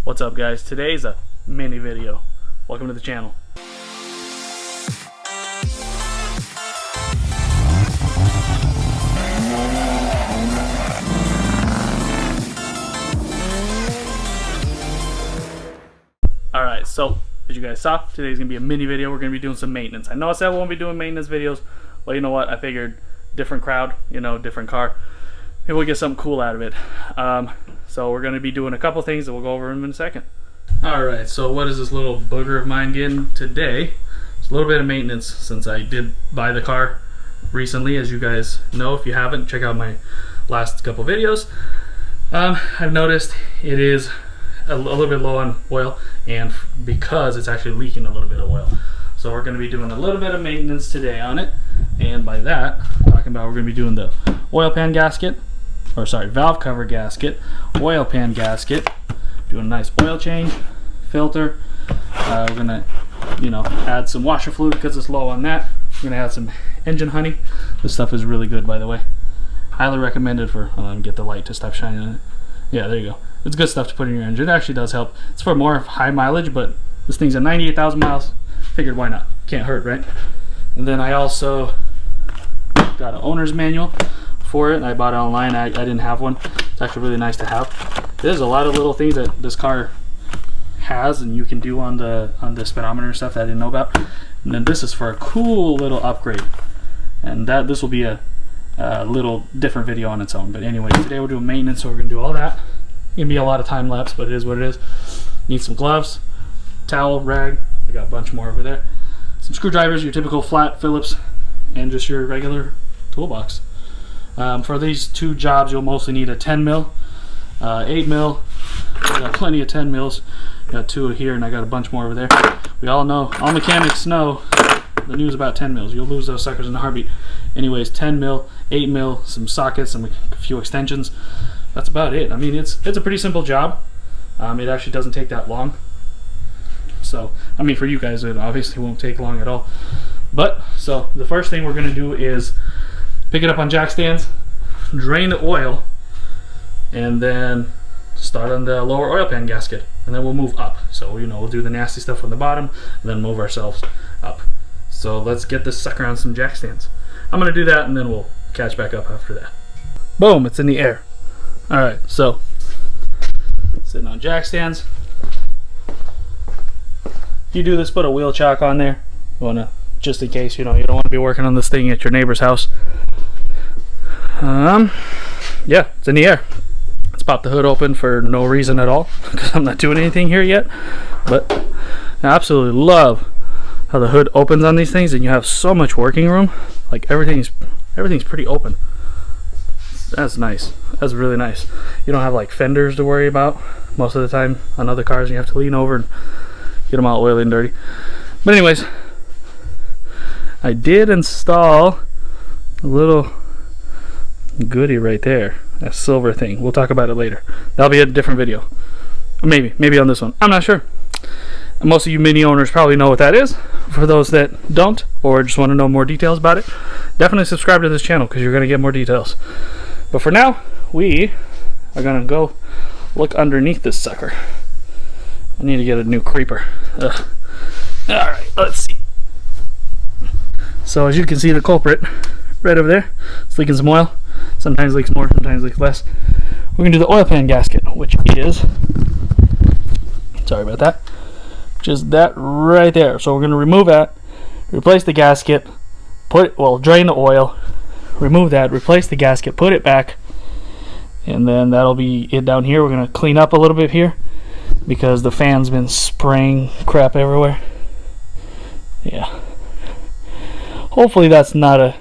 What's up, guys? Today's a mini video. Welcome to the channel. Alright, so as you guys saw, today's gonna be a mini video. We're gonna be doing some maintenance. I know I said I won't be doing maintenance videos, but you know what? I figured different crowd, different car. Maybe we'll get something cool out of it. So we're gonna be doing a couple things that we'll go over in a second. Alright, so what is this little booger of mine getting today? It's a little bit of maintenance since I did buy the car recently. As you guys know, if you haven't, check out my last couple videos. I've noticed it is a little bit low on oil, and because it's actually leaking a little bit of oil. So we're going to be doing a little bit of maintenance today on it, and by that, I'm talking about we're going to be doing the oil pan gasket, or sorry, valve cover gasket, oil pan gasket, doing a nice oil change, filter. We're going to, add some washer fluid because it's low on that. We're going to add some engine honey. This stuff is really good, by the way. Highly recommended for, let me get the light to stop shining on it. Yeah, there you go. It's good stuff to put in your engine. It actually does help. It's for more high mileage, but this thing's at 98,000 miles. Figured why not? Can't hurt, right? And then I also got an owner's manual for it. I bought it online. I didn't have one. It's actually really nice to have. There's a lot of little things that this car has and you can do on the speedometer and stuff that I didn't know about. And then this is for a cool little upgrade. And this will be a little different video on its own. But anyway, today we're doing maintenance, so we're going to do all that. Gonna be a lot of time lapse, but it is what it is. Need some gloves, towel, rag. I got a bunch more over there. Some screwdrivers, your typical flat Phillips, and just your regular toolbox. For these two jobs, you'll mostly need a 10 mil, 8 mil. I got plenty of 10 mils. Got two here, and I got a bunch more over there. We all know, all mechanics know the news about 10 mils. You'll lose those suckers in a heartbeat. Anyways, 10 mil, 8 mil, some sockets, and a few extensions. That's about it. I mean, it's a pretty simple job. It actually doesn't take that long. So, I mean, for you guys, it obviously won't take long at all. But, so, the first thing we're going to do is pick it up on jack stands, drain the oil, and then start on the lower oil pan gasket. And then we'll move up. So, we'll do the nasty stuff on the bottom, and then move ourselves up. So, let's get this sucker on some jack stands. I'm going to do that, and then we'll catch back up after that. Boom, it's in the air. Alright, so sitting on jack stands. If you do this, put a wheel chock on there. You wanna, just in case, you don't want to be working on this thing at your neighbor's house. Yeah, it's in the air. Let's pop the hood open for no reason at all, because I'm not doing anything here yet. But I absolutely love how the hood opens on these things, and you have so much working room. Like everything's pretty open. That's nice. That's really nice. You don't have like fenders to worry about most of the time on other cars. You have to lean over and get them all oily and dirty. But anyways, I did install a little goodie right there. That silver thing. We'll talk about it later. That'll be a different video. Or maybe on this one. I'm not sure. Most of you mini owners probably know what that is. For those that don't, or just want to know more details about it, definitely subscribe to this channel because you're going to get more details. But for now, we are going to go look underneath this sucker. I need to get a new creeper. Alright, let's see. So as you can see, the culprit right over there, it's leaking some oil. Sometimes leaks more, sometimes leaks less. We're going to do the oil pan gasket, which is, sorry about that, just that right there. So we're going to remove that, replace the gasket, drain the oil, remove that, replace the gasket, put it back, and then that'll be it down here. We're going to clean up a little bit here because the fan's been spraying crap everywhere. Yeah. Hopefully that's not a...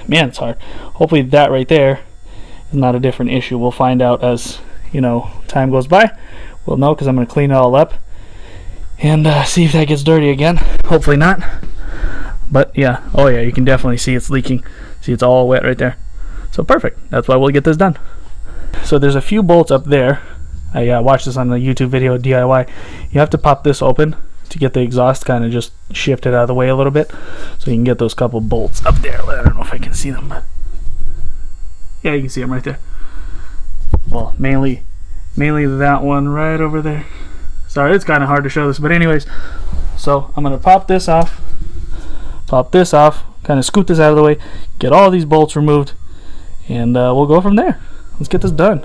man, it's hard. Hopefully that right there is not a different issue. We'll find out as, time goes by. We'll know because I'm going to clean it all up and see if that gets dirty again. Hopefully not. But yeah, oh yeah, you can definitely see it's leaking. See, it's all wet right there. So perfect. That's why we'll get this done. So there's a few bolts up there. I watched this on the YouTube video DIY. You have to pop this open to get the exhaust kind of just shifted out of the way a little bit, so you can get those couple bolts up there. I don't know if I can see them, but yeah, you can see them right there. Well, mainly Mainly that one right over there. Sorry, it's kind of hard to show this, but anyways, so I'm gonna pop this off, kind of scoot this out of the way, get all these bolts removed, and we'll go from there. Let's get this done.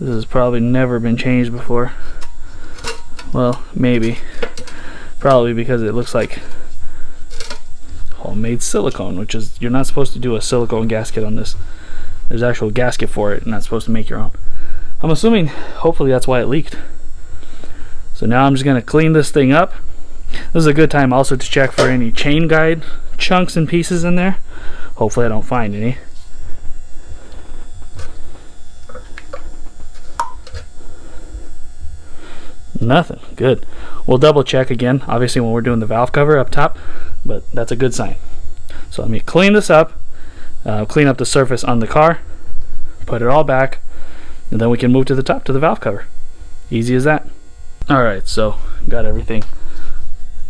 This has probably never been changed before. Well, maybe. Probably because it looks like homemade silicone, which is, you're not supposed to do a silicone gasket on this. There's actual gasket for it, and not supposed to make your own. I'm assuming, hopefully that's why it leaked. So now I'm just gonna clean this thing up. This is a good time also to check for any chain guide chunks and pieces in there. Hopefully I don't find any. Nothing. Good. We'll double check again, obviously, when we're doing the valve cover up top, but that's a good sign. So let me clean this up, clean up the surface on the car, put it all back, and then we can move to the top, to the valve cover. Easy as that. Alright, so got everything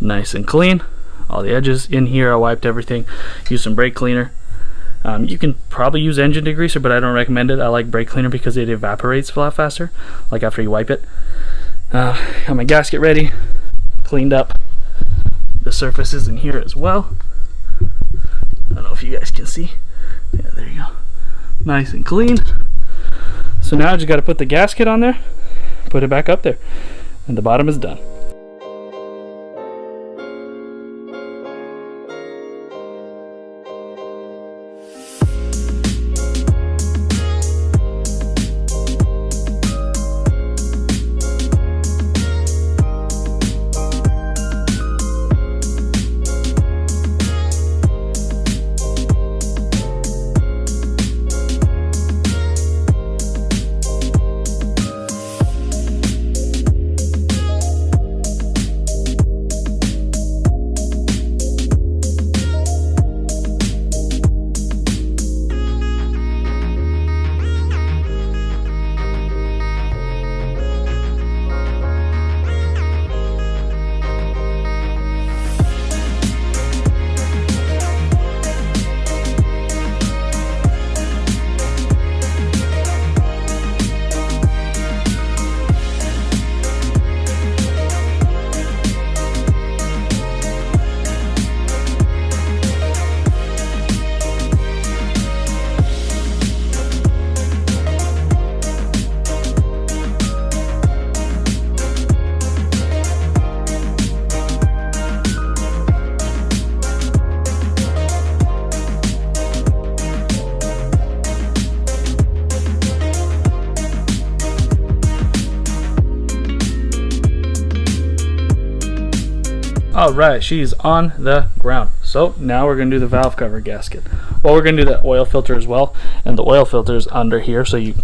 nice and clean. All the edges in here, I wiped everything. Use some brake cleaner. You can probably use engine degreaser, but I don't recommend it. I like brake cleaner because it evaporates a lot faster, like after you wipe it. Got my gasket ready, cleaned up the surfaces in here as well. I don't know if you guys can see. Yeah, there you go. Nice and clean. So now I just got to put the gasket on there, put it back up there, and the bottom is done. Alright, she's on the ground. So now we're going to do the valve cover gasket. Well, we're going to do the oil filter as well. And the oil filter is under here, so you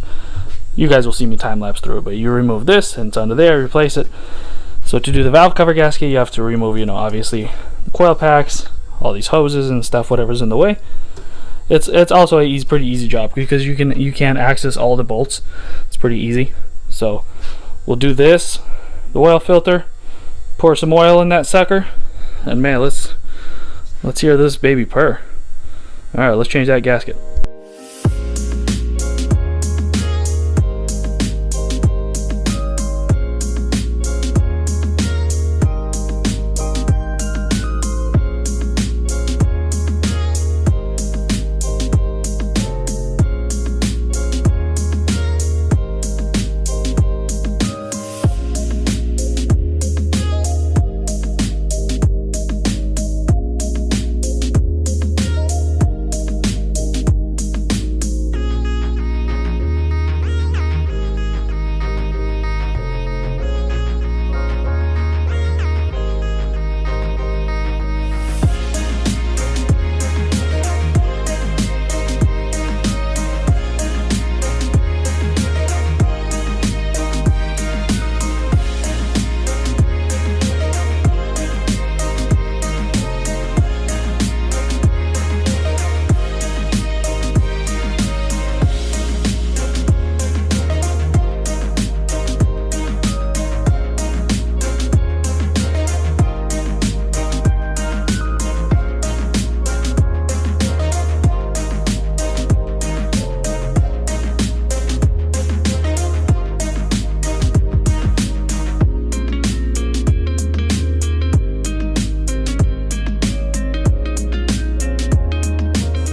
guys will see me time lapse through it. But you remove this, and it's under there, replace it. So to do the valve cover gasket, you have to remove, obviously the coil packs, all these hoses and stuff, whatever's in the way. It's also a pretty easy job because you can access all the bolts. It's pretty easy. So we'll do this, the oil filter. Pour some oil in that sucker, and man, let's hear this baby purr. All right, let's change that gasket.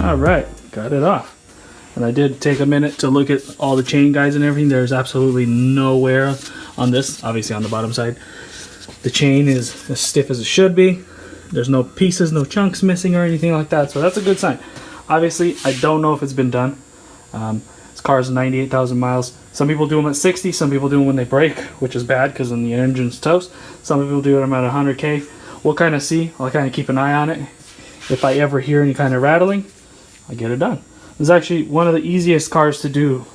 All right, got it off. And I did take a minute to look at all the chain guides and everything. There's absolutely no wear on this, obviously on the bottom side. The chain is as stiff as it should be. There's no pieces, no chunks missing or anything like that, so that's a good sign. Obviously, I don't know if it's been done. This car is 98,000 miles. Some people do them at 60, some people do them when they break, which is bad because then the engine's toast. Some people do them at 100K. We'll kind of see. I'll kind of keep an eye on it. If I ever hear any kind of rattling, I get it done. It's actually one of the easiest cars to do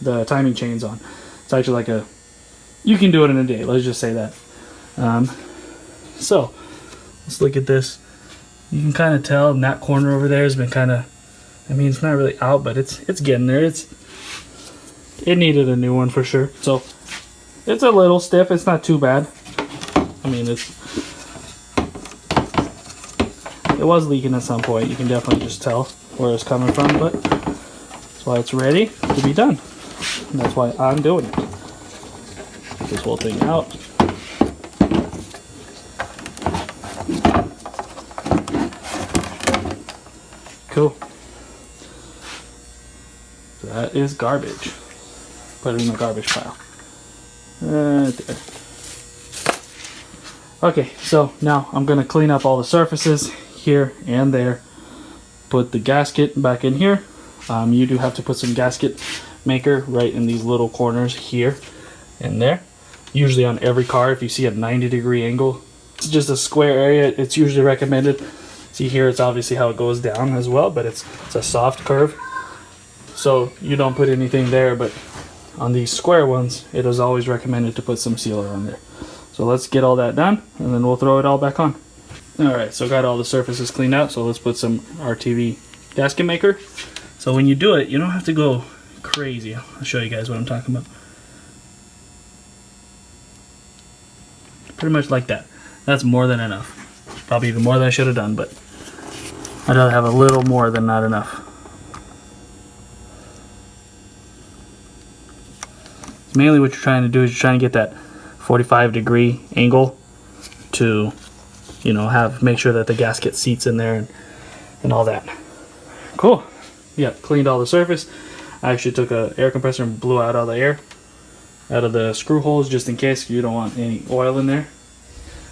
the timing chains on. It's actually like a, you can do it in a day, let's just say that. So, let's look at this. You can kind of tell that corner over there has been kind of, I mean, it's not really out, but it's getting there. It needed a new one for sure. So, it's a little stiff. It's not too bad. I mean, it was leaking at some point. You can definitely just tell where it's coming from, but that's why it's ready to be done. And that's why I'm doing it. Get this whole thing out. Cool. That is garbage. Put it in the garbage pile. Right there. Okay, so now I'm going to clean up all the surfaces here and there. Put the gasket back in here. You do have to put some gasket maker right in these little corners here and there. Usually on every car, if you see a 90-degree angle, it's just a square area, it's usually recommended. See here, it's obviously how it goes down as well, but it's a soft curve. So you don't put anything there, but on these square ones, it is always recommended to put some sealer on there. So let's get all that done, and then we'll throw it all back on. Alright, so got all the surfaces cleaned out, so let's put some RTV gasket maker. So when you do it, you don't have to go crazy. I'll show you guys what I'm talking about. Pretty much like that. That's more than enough. Probably even more than I should have done, but I'd rather have a little more than not enough. Mainly what you're trying to do is you're trying to get that 45-degree angle to, you know, make sure that the gasket seats in there and all that. Cool. Yeah, cleaned all the surface. I actually took an air compressor and blew out all the air out of the screw holes just in case you don't want any oil in there.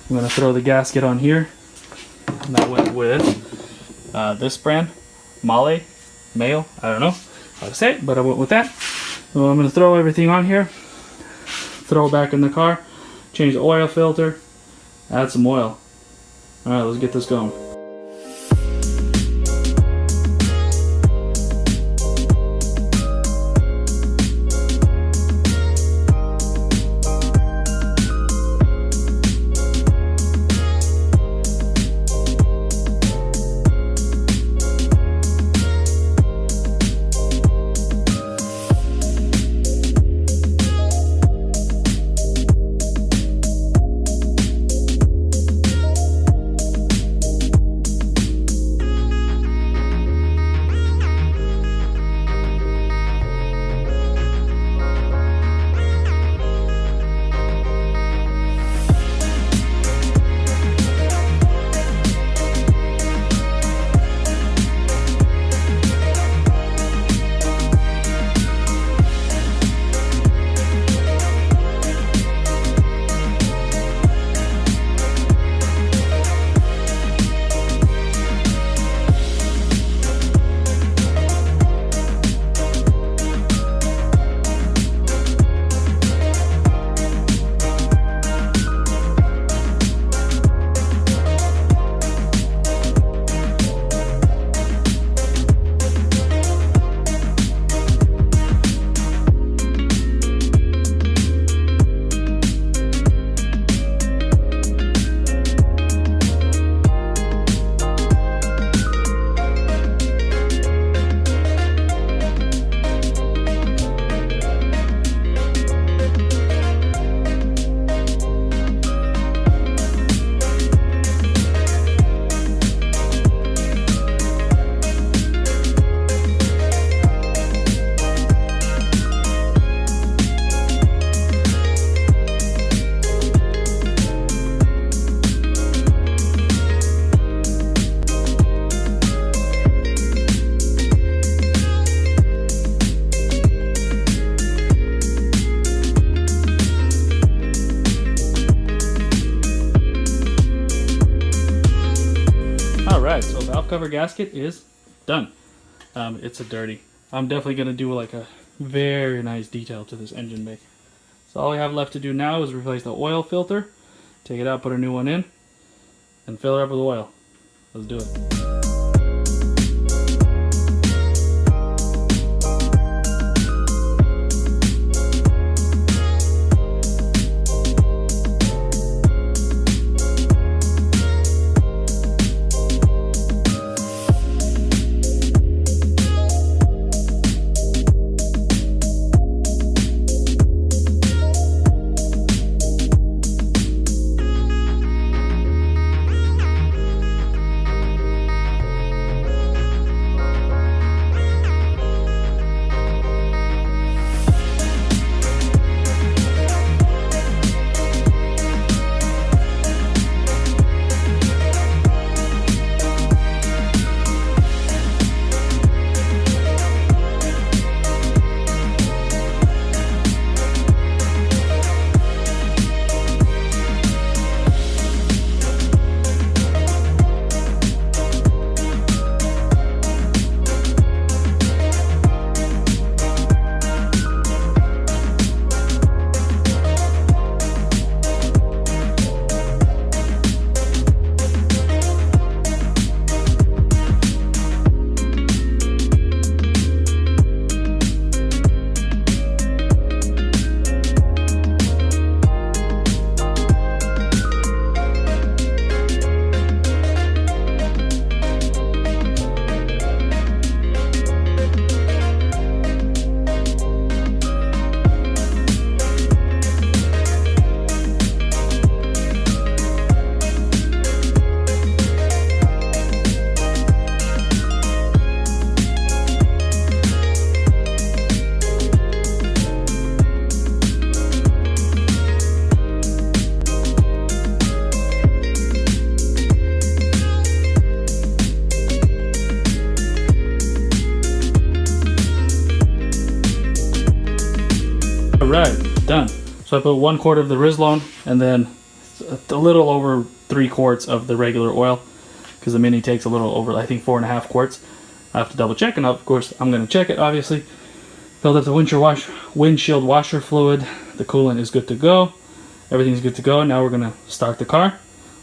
I'm going to throw the gasket on here. And that went with this brand, Mahle, I don't know how to say it, but I went with that. So I'm going to throw everything on here, throw it back in the car, change the oil filter, add some oil. Alright, let's get this going. cover gasket is done. It's a dirty. I'm definitely going to do like a very nice detail to this engine bay. So all we have left to do now is replace the oil filter, take it out, put a new one in, and fill it up with oil. Let's do it. Alright, done. So I put 1/4 of the Rizlone and then a little over 3 quarts of the regular oil, because the Mini takes a little over, I think, 4.5 quarts. I have to double check, and of course I'm going to check it, obviously. Filled up the windshield washer fluid. The coolant is good to go. Everything's good to go. Now we're going to start the car.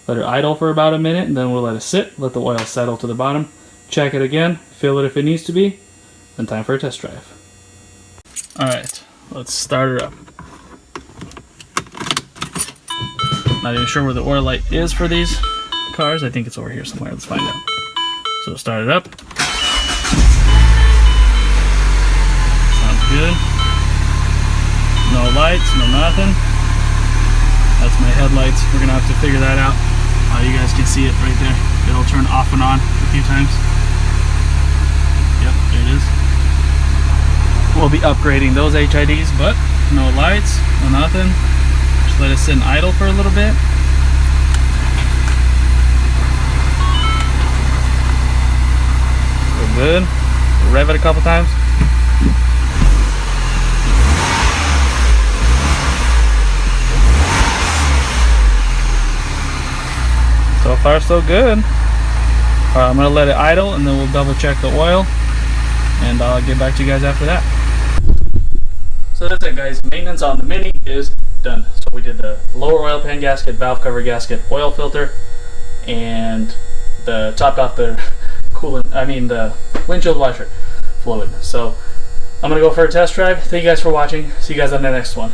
Let it idle for about a minute, and then we'll let it sit. Let the oil settle to the bottom. Check it again. Fill it if it needs to be. Then time for a test drive. Alright, let's start her up. Not even sure where the oil light is for these cars. I think it's over here somewhere. Let's find out. So we'll start it up. Sounds good. No lights, no nothing. That's my headlights. We're gonna have to figure that out. You guys can see it right there. It'll turn off and on a few times. Yep, there it is. We'll be upgrading those HIDs, but no lights, no nothing. Just let it sit and idle for a little bit. We're good. We'll rev it a couple times. So far so good. Alright, I'm going to let it idle and then we'll double check the oil, and I'll get back to you guys after that. So that's it, guys. Maintenance on the Mini is done. So we did the lower oil pan gasket, valve cover gasket, oil filter, and the topped off the coolant, the windshield washer fluid. So I'm going to go for a test drive. Thank you guys for watching. See you guys on the next one.